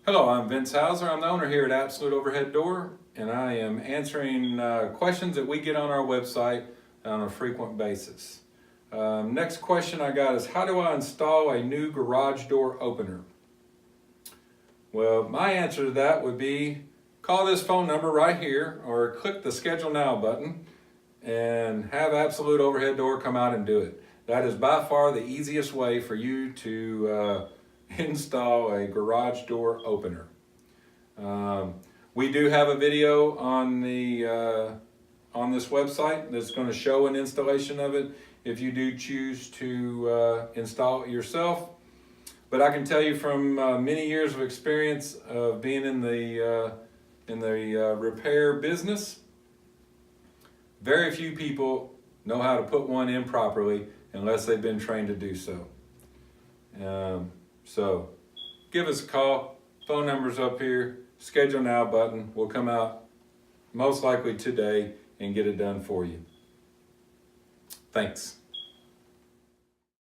Hello, I'm Vince Hauser. I'm the owner here at Absolute Overhead Door, and I am answering questions that we get on our website on a frequent basis. Next question I got is, how do I install a new garage door opener? Well, my answer to that would be call this phone number right here or click the Schedule Now button and have Absolute Overhead Door come out and do it. That is by far the easiest way for you to install a garage door opener. We do have a video on this website that's going to show an installation of it if you do choose to install it yourself. But I can tell you from many years of experience of being in the repair business, very few people know how to put one in properly unless they've been trained to do so. So give us a call, phone number's up here, Schedule Now button will come out most likely today and get it done for you. Thanks.